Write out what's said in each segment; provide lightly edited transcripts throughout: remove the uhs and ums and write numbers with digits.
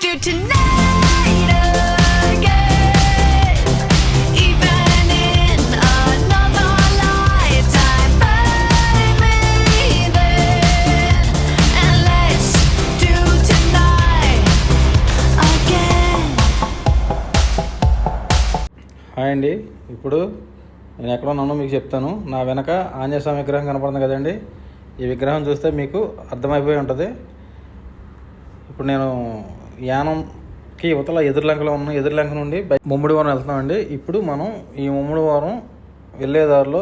you tonight again, even in another lifetime. Find me then, and let's do tonight again. Hi అండి. ఇప్పుడు నేను ఎక్కడ ఉన్నానో మీకు చెప్తాను. నా వెనక ఆంజనేయ స్వామి విగ్రహం కనపడుతుంది కదండి. ఈ విగ్రహం చూస్తే మీకు అర్థమైపోయి ఉంటుంది. ఇప్పుడు నేను యానంకి యువతల ఎదురులంకలో ఉన్న ఎదురులంక నుండి ముమ్మిడివరం వెళ్తున్నామండి. ఇప్పుడు మనం ఈ ముమ్మిడివరం వెళ్ళేదారిలో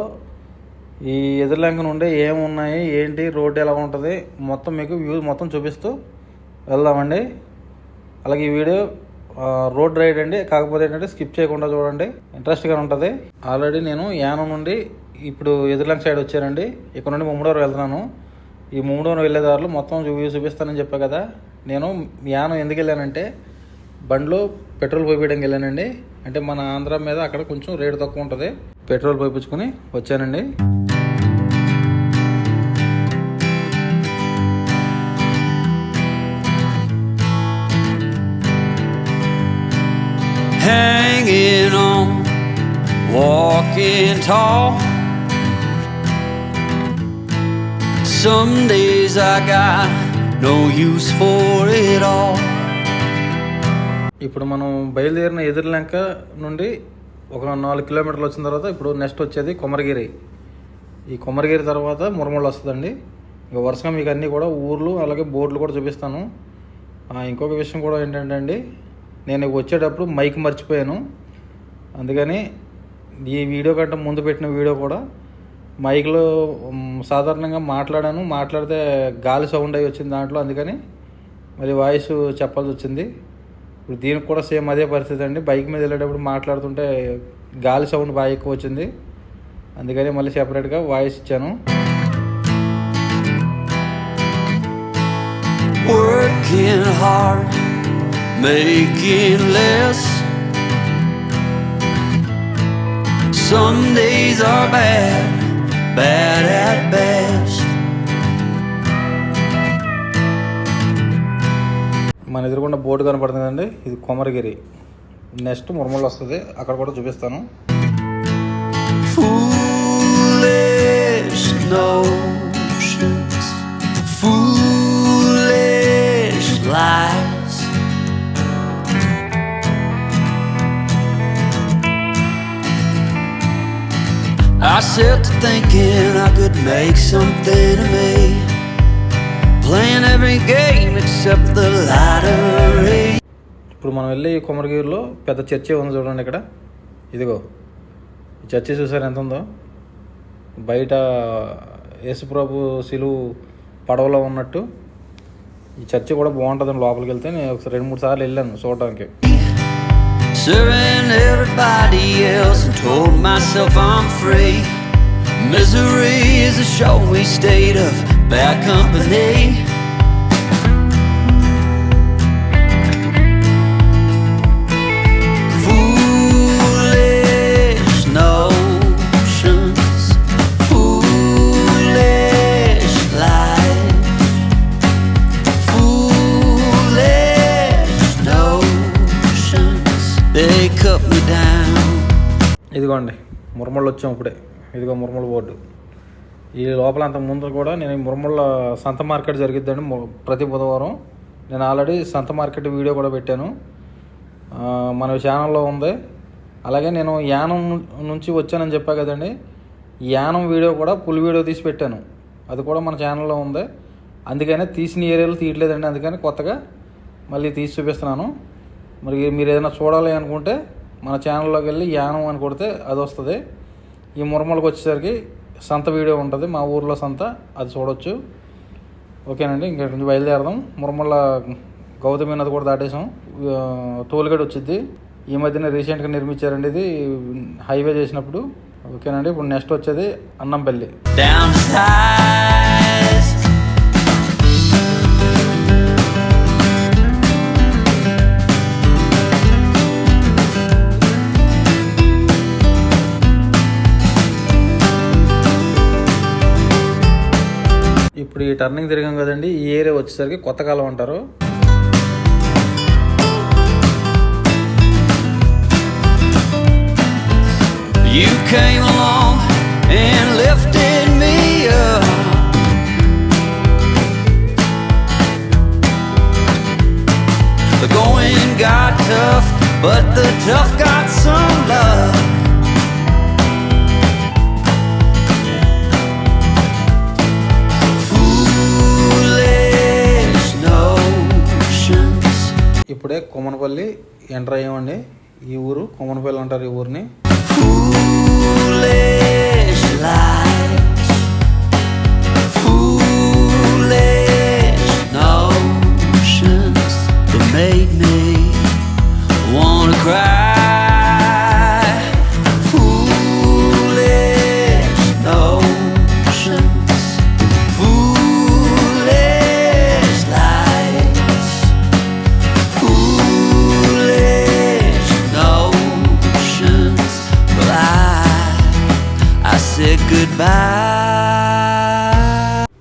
ఈ ఎదురులంక నుండి ఏమున్నాయి, ఏంటి, రోడ్డు ఎలా ఉంటుంది మొత్తం మీకు వ్యూ మొత్తం చూపిస్తూ వెళ్దామండి. అలాగే ఈ వీడియో రోడ్ రైడ్ అండి, కాకపోతే ఏంటంటే స్కిప్ చేయకుండా చూడండి, ఇంట్రెస్ట్గా ఉంటుంది. ఆల్రెడీ నేను యానం నుండి ఇప్పుడు ఎదురులంక సైడ్ వచ్చానండి. ఇక్కడ నుండి ముమ్మడివరం వెళ్తున్నాను. ఈ ముమ్మడివరం వెళ్ళేదారులు మొత్తం వ్యూ చూపిస్తానని చెప్పా కదా. నేను యానం ఎందుకు వెళ్ళానంటే బండిలో పెట్రోల్ పోయించడానికి వెళ్ళానండి. అంటే మన ఆంధ్ర మీద అక్కడ కొంచెం రేటు తక్కువ ఉంటుంది. పెట్రోల్ పోయించుకొని వచ్చానండి. Hanging on, walking tall. Some days I got no use for it all. ఇప్పుడు మనం బయలుదేరిన ఎదురులంక నుండి ఒక 4 కిలోమీటర్లు వచ్చిన తర్వాత ఇప్పుడు నెక్స్ట్ వచ్చేది కొమరగిరి. ఈ కొమరగిరి తర్వాత మురమళ్ళు వస్తుందండి. ఇక వరుసగా మీకు అన్నీ కూడా ఊర్లు అలాగే బోర్డులు కూడా చూపిస్తాను. ఇంకొక విషయం కూడా ఏంటంటే అండి, నేను వచ్చేటప్పుడు మైక్ మర్చిపోయాను. అందుకని ఈ వీడియో కంటే ముందు పెట్టిన వీడియో కూడా మైక్లో సాధారణంగా మాట్లాడితే గాలి సౌండ్ అయ్యి వచ్చింది దాంట్లో. అందుకని మళ్ళీ వాయిస్ చెప్పాల్సి వచ్చింది. ఇప్పుడు దీనికి కూడా సేమ్ అదే పరిస్థితి అండి. బైక్ మీద వెళ్ళేటప్పుడు మాట్లాడుతుంటే గాలి సౌండ్ బాగా ఎక్కువ వచ్చింది. అందుకని మళ్ళీ సెపరేట్గా వాయిస్ ఇచ్చాను. Working hard, making less. Some days are bad, bad at best. మన ఎదురుకుండా బోర్డు కనపడుతుంది కదండి, ఇది కొమరగిరి. నెక్స్ట్ మురమళ్ళు వస్తుంది, అక్కడ కూడా చూపిస్తాను. Foolish notions, foolish lies. I set to thinking I could make something of me, playing every game except the lottery. ఇప్పుడు మనం వెళ్ళి ఈ కొమరగిరిలో పెద్ద చర్చి ఉంది చూడండి. ఇక్కడ ఇదిగో ఈ చర్చి చూసారు ఎంత ఉందో. బయట యేసుప్రభు శిలువు పడవలో ఉన్నట్టు ఈ చర్చి కూడా బాగుంటుందండి. లోపలికి వెళ్తే నేను ఒకసారి 2-3 సార్లు వెళ్ళాను చూడడానికి. Serving everybody else and told myself I'm free. Misery is a showy state of bad company. Foolish notions, foolish lies, foolish notions, they cut me down. ఇదిగోండి మురమళ్ళు వచ్చాం ఇప్పుడే. ఇదిగో మురమళ్ళ బోర్డు. ఈ లోపల అంత ముందు కూడా నేను మురమళ్ళ సంత మార్కెట్ జరిగిద్దండి ప్రతి బుధవారం. నేను ఆల్రెడీ సంత మార్కెట్ వీడియో కూడా పెట్టాను, మన ఛానల్లో ఉంది. అలాగే నేను యానం నుంచి వచ్చానని చెప్పా కదండి, యానం వీడియో కూడా ఫుల్ వీడియో తీసి పెట్టాను, అది కూడా మన ఛానల్లో ఉంది. అందుకనే తీసిన ఏరియాలో తీయట్లేదండి, అందుకని కొత్తగా మళ్ళీ తీసి చూపిస్తున్నాను. మరి మీరు ఏదైనా చూడాలి అనుకుంటే మన ఛానల్లోకి వెళ్ళి యానం అని కొడితే అది వస్తుంది. ఈ మురమళ్ళకి వచ్చేసరికి సంత వీడియో ఉంటుంది, మా ఊర్లో సంత, అది చూడవచ్చు. ఓకేనండి, ఇంకా నుంచి బయలుదేరదాం. మురమళ్ళ గౌతమి నది కూడా దాటేసాం. టోల్గేట్ వచ్చింది. ఈ మధ్యన రీసెంట్గా నిర్మించారండి ఇది హైవే చేసినప్పుడు. ఓకేనండి, ఇప్పుడు నెక్స్ట్ వచ్చేది అన్నంపల్లి. ఇప్పుడు ఈ టర్నింగ్ తిరిగాం కదండి, ఈ ఏరియా వచ్చేసరికి కొత్తకాలం అంటారు. came along and lifted me up. The going got tough, but the tough got some luck. Foolish notions. ఇప్పుడే కొమ్మనపల్లి ఎంటర్ అయ్యామండి. ఈ ఊరు కొమ్మనపల్లి అంటారు ఈ ఊరిని. Foolish lights, foolish notions that made me wanna cry. Foolish notions, foolish lights, foolish notions. Well, I said goodbye.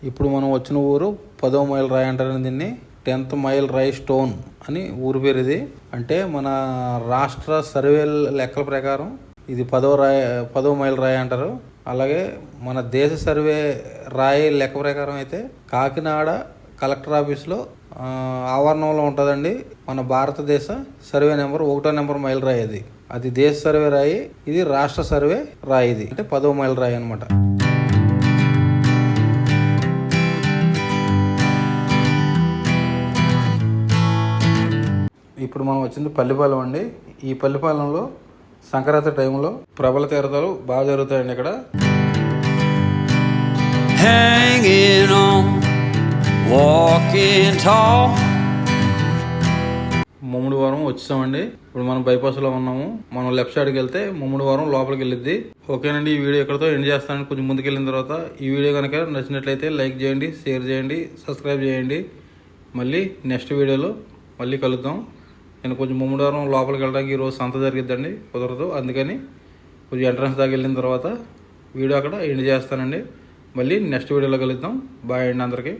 ఇప్పుడు మనం వచ్చిన ఊరు 10వ మైల్ రాయి అంటారు దీన్ని. 10th మైల్ రాయి స్టోన్ అని ఊరి పేరు ఇది. అంటే మన రాష్ట్ర సర్వే లెక్కల ప్రకారం ఇది 10వ మైల్ రాయి అంటారు. అలాగే మన దేశ సర్వే రాయి లెక్క ప్రకారం అయితే కాకినాడ కలెక్టర్ ఆఫీస్లో ఆవరణంలో ఉంటుందండి మన భారతదేశ సర్వే నెంబర్ 1వ నెంబర్ మైల్ రాయి అది. అది దేశ సర్వే రాయి, ఇది రాష్ట్ర సర్వే రాయి. ఇది అంటే 10వ మైల్ రాయి అనమాట. ఇప్పుడు మనం వచ్చింది పల్లిపాలెం అండి. ఈ పల్లిపాలెంలో సంక్రాంతి టైంలో ప్రబల తీర్థాలు బాగా జరుగుతాయండి ఇక్కడ. Hanging on, walking tall. Mummidivaram వచ్చామండి. ఇప్పుడు మనం బైపాస్లో ఉన్నాము. మనం లెఫ్ట్ సైడ్కి వెళ్తే ముమ్మిడివరం లోపలికి వెళ్ళిద్ది. ఓకేనండి, ఈ వీడియో ఎక్కడితో ఎండ్ చేస్తాను. కొంచెం ముందుకు వెళ్ళిన తర్వాత ఈ వీడియో కనుక నచ్చినట్లయితే లైక్ చేయండి, షేర్ చేయండి, సబ్స్క్రైబ్ చేయండి. మళ్ళీ నెక్స్ట్ వీడియోలో మళ్ళీ కలుద్దాం. నేను కొంచెం ముమ్మిడివరం లోపలికి వెళ్ళడానికి ఈరోజు సంత జరిగిద్దండి, కుదరదు. అందుకని కొంచెం ఎంట్రన్స్ దాకా వెళ్ళిన తర్వాత వీడియో అక్కడ ఎండ్ చేస్తానండి. మళ్ళీ నెక్స్ట్ వీడియోలో కలుద్దాం. బాయ్ అండి అందరికీ.